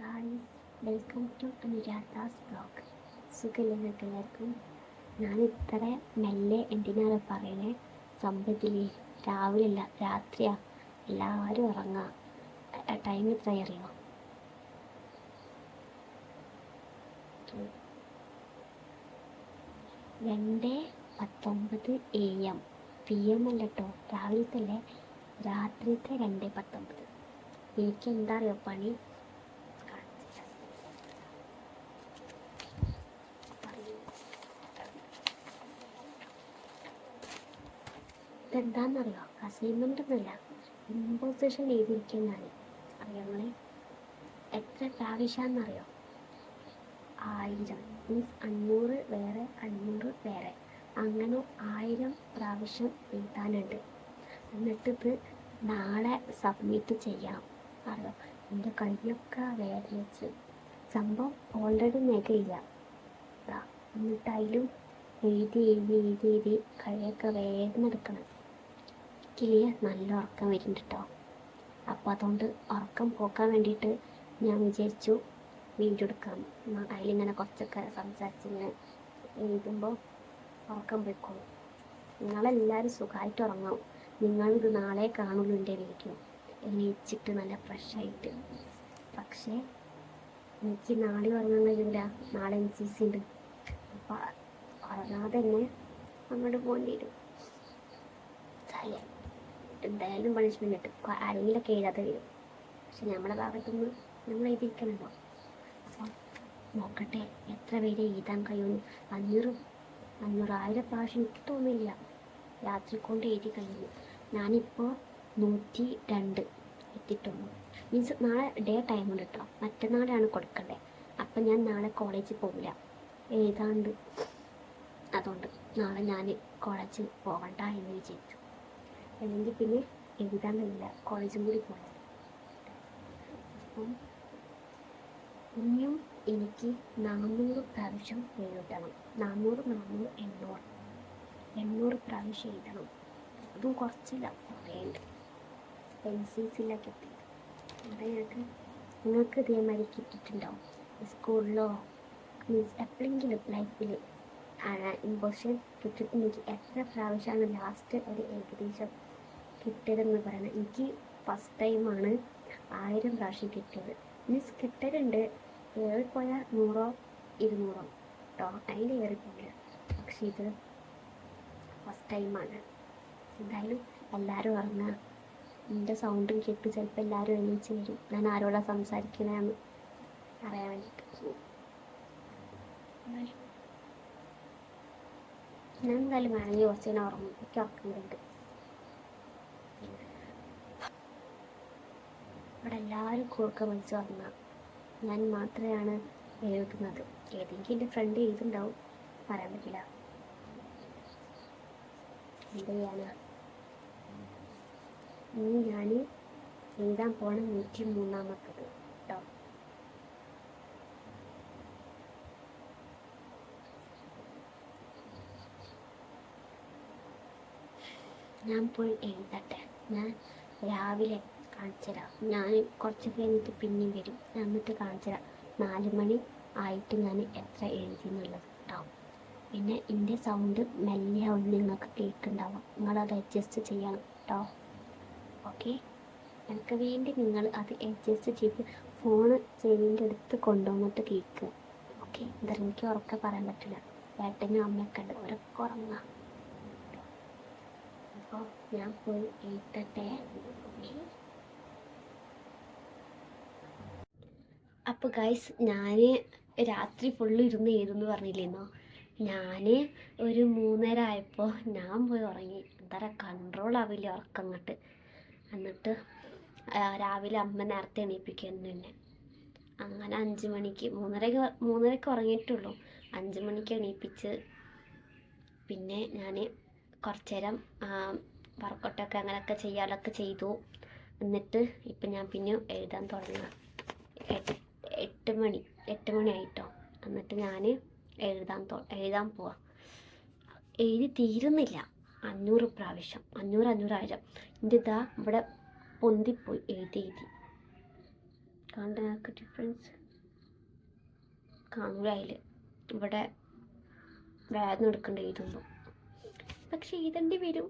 Guys, welcome to Anuradha's blog. സുഖമില്ല നിങ്ങൾക്ക് എല്ലാവർക്കും? ഞാൻ ഇത്ര മെല്ലെ എന്തിനാണ് പറയണേ? സംഭവത്തില് രാവിലെ അല്ല, രാത്രിയാ. എല്ലാവരും ഉറങ്ങാം. ടൈം എത്ര അറിയോ? 2:19 AM. PM അല്ല കേട്ടോ, രാവിലത്തെ അല്ലേ, രാത്രിത്തെ 2:19. എനിക്ക് എന്താ അറിയോ പണി? ഇതെന്താണെന്നറിയോ? അസൈൻമെൻ്റ് ഒന്നുമില്ല, ഇമ്പോസിഷൻ എഴുതിയിരിക്കാൻ ഞാൻ. അറിയാം നിങ്ങളെ എത്ര പ്രാവശ്യമാണെന്നറിയോ? 1000 മീൻസ് 500 വേറെ, 500 വേറെ, അങ്ങനെ 1000 പ്രാവശ്യം എഴുതാനുണ്ട്. എന്നിട്ടിത് നാളെ സബ്മിറ്റ് ചെയ്യണം. അറിയോ, എൻ്റെ കൈയൊക്കെ വേദനിച്ച്. സംഭവം ഓൾറെഡി നെഗയില്ല. എന്നിട്ടായാലും എഴുതി കൈയൊക്കെ വേദന എടുക്കണം. എനിക്കില്ലേ നല്ല ഉറക്കം വരുന്നുണ്ട് കേട്ടോ. അപ്പോൾ അതുകൊണ്ട് ഉറക്കം പോക്കാൻ വേണ്ടിയിട്ട് ഞാൻ വിചാരിച്ചു വീഡിയോ എടുക്കാം. അതിലിങ്ങനെ കുറച്ചൊക്കെ സംസാരിച്ചിങ്ങനെ എഴുതുമ്പോൾ ഉറക്കം പോയിക്കോളും. നിങ്ങളെല്ലാവരും സുഖമായിട്ട് ഉറങ്ങാം. നിങ്ങളിത് നാളെ കാണുള്ളൂ എൻ്റെ വീഡിയോ എണീച്ചിട്ട് നല്ല ഫ്രഷായിട്ട്. പക്ഷേ എനിക്ക് നാളെ ഉറങ്ങാൻ കഴിയില്ല, നാളെ NCC ഉണ്ട്. അപ്പോൾ ഉറങ്ങാതെ തന്നെ അങ്ങോട്ട് പോകേണ്ടി വരും. എന്തായാലും പണിഷ്മെൻറ്റ് കിട്ടും, ആരെങ്കിലൊക്കെ എഴുതാതെ വരും. പക്ഷെ നമ്മുടെ ഭാഗത്തുനിന്ന് നമ്മൾ എഴുതിയിരിക്കണല്ലോ. അപ്പം നോക്കട്ടെ എത്ര പേരെ എഴുതാൻ കഴിയുമെന്ന്. 500 പ്രാവശ്യം എനിക്ക് തോന്നില്ല രാത്രി കൊണ്ട് എഴുതി കഴിയുന്നു. ഞാനിപ്പോൾ 102 എത്തിയിട്ടുള്ളൂ. മീൻസ് നാളെ ഡേ ടൈം ഉണ്ട് കേട്ടോ, മറ്റന്നാളെയാണ് കൊടുക്കേണ്ടത്. അപ്പം ഞാൻ നാളെ കോളേജിൽ പോകില്ല, എഴുതാണ്ട്. അതുകൊണ്ട് നാളെ ഞാൻ കോളേജിൽ പോകണ്ട എന്ന് വിചാരിച്ചു. അല്ലെങ്കിൽ പിന്നെ എഴുതാൻ കഴിയില്ല, കോളേജും കൂടി പോയാൽ. അപ്പം ഇനിയും എനിക്ക് 400 പ്രാവശ്യം എഴുതണം. 800 പ്രാവശ്യം എഴുതണം. അതും കുറച്ചില്ല, കുറേയുണ്ട്. NCCയിലൊക്കെ എത്തി. അവിടെ നിങ്ങൾക്ക് ഇതേമാതിരി കിട്ടിയിട്ടുണ്ടാവും സ്കൂളിലോ, മീൻസ് എപ്പോഴെങ്കിലും ലൈഫിൽ ഇമ്പോസിഷൻ കിട്ടിയിട്ടുണ്ടെങ്കിൽ എത്ര പ്രാവശ്യമാണ് ലാസ്റ്റ് ഒരു ഏകദേശം കിട്ടിയതെന്ന് പറയുന്നത്. എനിക്ക് ഫസ്റ്റ് ടൈമാണ് 1000 പ്രാവശ്യം കിട്ടിയത്. മീൻസ് കിട്ടലുണ്ട്, ഏറിപ്പോയാൽ 100 200 കേട്ടോ, അതിൻ്റെ ഏറിപ്പോയില്ല. പക്ഷെ ഇത് ഫസ്റ്റ് ടൈമാണ്. എന്തായാലും എല്ലാവരും ഉറങ്ങുക. എൻ്റെ സൗണ്ടും കേട്ട് ചിലപ്പോൾ എല്ലാവരും എണീച്ച് വരും, ഞാൻ ആരോടാണ് സംസാരിക്കണമെന്ന് അറിയാൻ വേണ്ടിയിട്ട്. ഞാൻ എന്തായാലും വേണമെങ്കിൽ കുറച്ച് നേരം ഉറങ്ങും, എനിക്ക് ഉറക്കുന്നുണ്ട്. ഇവിടെ എല്ലാവരും കൂർക്ക വിളിച്ച് ഉറങ്ങുക, ഞാൻ മാത്രമാണ് എഴുതുന്നത്. ഏതെങ്കിലും എൻ്റെ ഫ്രണ്ട് എഴുതുണ്ടാവും, പറയാൻ പറ്റില്ല. എന്ത് ചെയ്യാനാ? ഇനി ഞാൻ എഴുതാൻ പോണ 103ാമത്തത് കേട്ടോ. ഞാൻ പോയി എഴുതട്ടെ. ഞാൻ രാവിലെ കാണിച്ചു തരാം. ഞാൻ കുറച്ച് കഴിഞ്ഞിട്ട് പിന്നെയും വരും, എന്നിട്ട് കാണിച്ചു തരാം 4 മണി ആയിട്ട് ഞാൻ എത്ര എഴുതി എന്നുള്ളത് കേട്ടോ. പിന്നെ എൻ്റെ സൗണ്ട് മെല്ലെയാവും നിങ്ങൾക്ക് കേൾക്കുന്നുണ്ടാവും, നിങ്ങളത് അഡ്ജസ്റ്റ് ചെയ്യണം കേട്ടോ. ഓക്കെ, എനിക്ക് വേണ്ടി നിങ്ങൾ അത് അഡ്ജസ്റ്റ് ചെയ്ത് ഫോണ് ചെവിൻ്റെ അടുത്ത് കൊണ്ടുവന്നിട്ട് കേൾക്കുക. ഓക്കെ, എന്താ എനിക്ക് ഉറക്കെ പറയാൻ പറ്റില്ല, ഏട്ടനും അമ്മയൊക്കെ ഉണ്ട്, അവരൊക്കെ ഉറങ്ങാം. അപ്പോൾ ഞാൻ പോയി എഴുതട്ടെ. അപ്പോൾ ഗൈസ്, ഞാൻ രാത്രി ഫുള്ള് ഇരുന്ന് എഴുതുമെന്ന് പറഞ്ഞില്ലേന്നോ. ഞാൻ ഒരു 3:30 ആയപ്പോൾ ഞാൻ പോയി ഉറങ്ങി. എന്താ പറയുക, കൺട്രോൾ ആവില്ല ഉറക്കം അങ്ങോട്ട്. എന്നിട്ട് രാവിലെ അമ്മ നേരത്തെ എണീപ്പിക്കുന്നു എന്നെ. അങ്ങനെ 5 മണിക്ക്, 3:30ക്ക് ഉറങ്ങിയിട്ടുള്ളൂ. 5 മണിക്ക് എണീപ്പിച്ച് പിന്നെ ഞാൻ കുറച്ച് നേരം വർക്കൗട്ടൊക്കെ അങ്ങനെയൊക്കെ ചെയ്യാനൊക്കെ ചെയ്തു. എന്നിട്ട് ഇപ്പം ഞാൻ പിന്നെ എഴുതാൻ തുടങ്ങുക. 8 മണി ആയിട്ടോ. എന്നിട്ട് ഞാൻ എഴുതാൻ പോവാം. എഴുതി തീരുന്നില്ല. 500 പ്രാവശ്യം, 500 1000. എൻ്റെ ഇതാ ഇവിടെ പൊന്തിപ്പോയി എഴുതി. കാണുന്നതിനൊക്കെ ഡിഫറൻസ് കാണൂല അതിൽ. ഇവിടെ വേഗം എടുക്കേണ്ടി എഴുതുമ്പോൾ, പക്ഷെ എഴുതേണ്ടി വരും.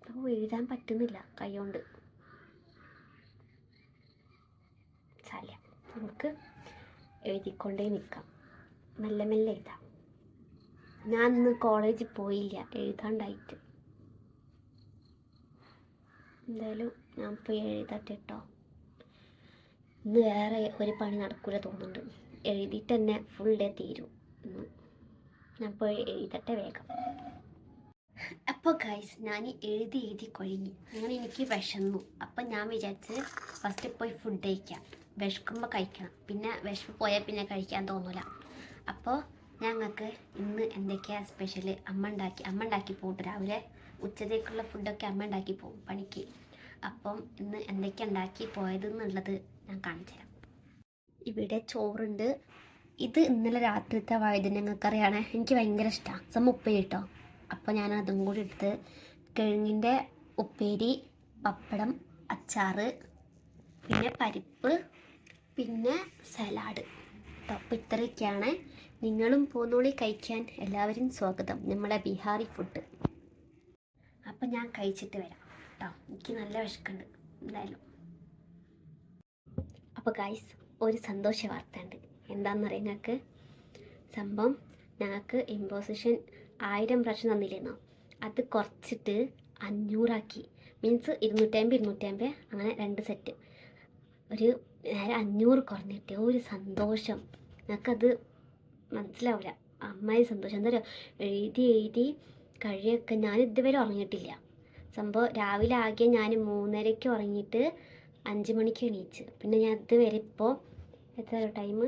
അപ്പോൾ എഴുതാൻ പറ്റുന്നില്ല കൈ കൊണ്ട്. സാരില്ല, നമുക്ക് എഴുതിക്കൊണ്ടേ നിൽക്കാം, മെല്ലെ മെല്ലെ എഴുതാം. ഞാൻ ഇന്ന് കോളേജിൽ പോയില്ല എഴുതാണ്ടായിട്ട്. എന്തായാലും ഞാൻ പോയി എഴുതട്ടെ കേട്ടോ. ഇന്ന് വേറെ ഒരു പണി നടക്കൂല തോന്നുന്നുണ്ട്. എഴുതിയിട്ട് തന്നെ ഫുൾ ഡേ തീരും. ഞാൻ പോയി എഴുതട്ടെ വേഗം. അപ്പോൾ ഗൈസ്, ഞാൻ എഴുതി കഴിഞ്ഞു. അങ്ങനെ എനിക്ക് വിശന്നു. അപ്പം ഞാൻ വിചാരിച്ച് ഫസ്റ്റ് പോയി ഫുഡ് കഴിക്കാം. വിശക്കുമ്പോൾ കഴിക്കണം, പിന്നെ വിശപ്പ് പോയാൽ പിന്നെ കഴിക്കാൻ തോന്നില്ല. അപ്പോൾ ഞങ്ങൾക്ക് ഇന്ന് എന്തൊക്കെയാണ് സ്പെഷ്യൽ അമ്മ ഉണ്ടാക്കി പോയിട്ട് രാവിലെ ഉച്ചത്തേക്കുള്ള ഫുഡൊക്കെ അമ്മ ഉണ്ടാക്കി പോകും പണിക്ക്. അപ്പം ഇന്ന് എന്തൊക്കെയാണ് ഉണ്ടാക്കി പോയതെന്നുള്ളത് ഞാൻ കാണിച്ചു തരാം. ഇവിടെ ചോറുണ്ട്. ഇത് ഇന്നലെ രാത്രിത്തെ വഴുതനങ്ങക്കറിയാണ്. എനിക്ക് ഭയങ്കര ഇഷ്ടമാണ്. സംഭവം ഉപ്പേരി കേട്ടോ. അപ്പോൾ ഞാൻ അതും കൂടി എടുത്ത്, കിഴങ്ങിൻ്റെ ഉപ്പേരി, പപ്പടം, അച്ചാറ്, പിന്നെ പരിപ്പ്, പിന്നെ സലാഡ് കേട്ടോ. അപ്പോൾ ഇത്രയൊക്കെയാണ്. നിങ്ങളും പോന്നോളി കഴിക്കാൻ. എല്ലാവരും സ്വാഗതം നമ്മളെ ബീഹാറി ഫുഡ്. അപ്പം ഞാൻ കഴിച്ചിട്ട് വരാം കേട്ടോ. എനിക്ക് നല്ല വിശക്കുണ്ട് എന്തായാലും. അപ്പോൾ ഗൈസ്, ഒരു സന്തോഷ വാർത്ത ഉണ്ട്. എന്താണെന്നറിയാം ഞങ്ങൾക്ക്? സംഭവം ഞങ്ങൾക്ക് ഇമ്പോസിഷൻ 1000 പ്രാവശ്യം തന്നില്ലെന്നോ, അത് കുറച്ചിട്ട് 500 മീൻസ് 250 അങ്ങനെ 2 സെറ്റ്. ഒരു നേരെ 500 കുറഞ്ഞിട്ട് ഒരു സന്തോഷം. ഞങ്ങൾക്കത് മനസ്സിലാവില്ല. അമ്മായി സന്തോഷം. എന്താ പറയുക, എഴുതി കഴിയൊക്കെ ഞാൻ ഇതുവരെ ഉറങ്ങിയിട്ടില്ല. സംഭവം രാവിലെ ആകെ ഞാൻ 3:30 ഉറങ്ങിയിട്ട് 5 മണിക്ക് എണീച്ച്. പിന്നെ ഞാൻ ഇതുവരെ ഇപ്പോൾ എത്ര ടൈം,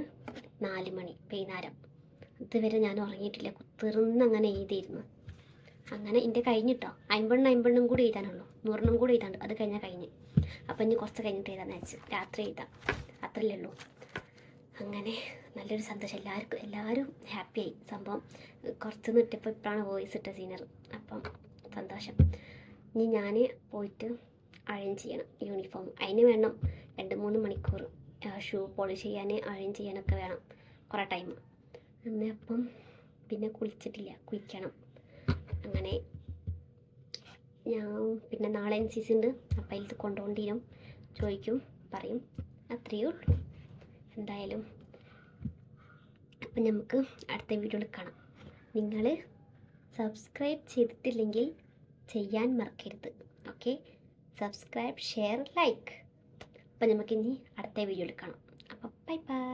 4 മണി വൈകുന്നേരം, ഇതുവരെ ഞാൻ ഉറങ്ങിയിട്ടില്ല. കുത്തിർന്നങ്ങനെ എഴുതിയിരുന്നു. അങ്ങനെ എൻ്റെ കഴിഞ്ഞിട്ടോ. 50 കൂടി എഴുതാനുള്ളൂ, 100 കൂടി എഴുതാണ്ട്. അത് കഴിഞ്ഞാൽ കഴിഞ്ഞ്. അപ്പം ഇനി കുറച്ച് കഴിഞ്ഞിട്ട് എഴുതാമെന്ന് വെച്ച്, രാത്രി എഴുതാം, അത്രയല്ലേ ഉള്ളൂ. അങ്ങനെ നല്ലൊരു സന്തോഷം. എല്ലാവരും ഹാപ്പിയായി. സംഭവം കുറച്ച് നിട്ടിപ്പോൾ ഇപ്പോഴാണ് വോയിസ് ഇട്ട സീനർ. അപ്പം സന്തോഷം. ഇനി ഞാൻ പോയിട്ട് അയൺ ചെയ്യണം യൂണിഫോം. അതിന് വേണം 2-3 മണിക്കൂർ. ഷൂ പോളിഷ് ചെയ്യാൻ, അയൺ ചെയ്യാനൊക്കെ വേണം കുറേ ടൈം. അപ്പം പിന്നെ കുളിക്കണം. അങ്ങനെ ഞാൻ പിന്നെ നാളെ NCC ഉണ്ട്. അപ്പം അതിൽ കൊണ്ടുകൊണ്ടിരും, ചോദിക്കും, പറയും, അത്രയേ ഉള്ളൂ. എന്തായാലും അപ്പം നമുക്ക് അടുത്ത വീഡിയോയിൽ കാണാം. നിങ്ങൾ സബ്സ്ക്രൈബ് ചെയ്തിട്ടില്ലെങ്കിൽ ചെയ്യാൻ മറക്കരുത്. Okay, subscribe, share, like. അപ്പം നമുക്കിനി അടുത്ത വീഡിയോയിൽ കാണാം. അപ്പം ബൈ ബൈ.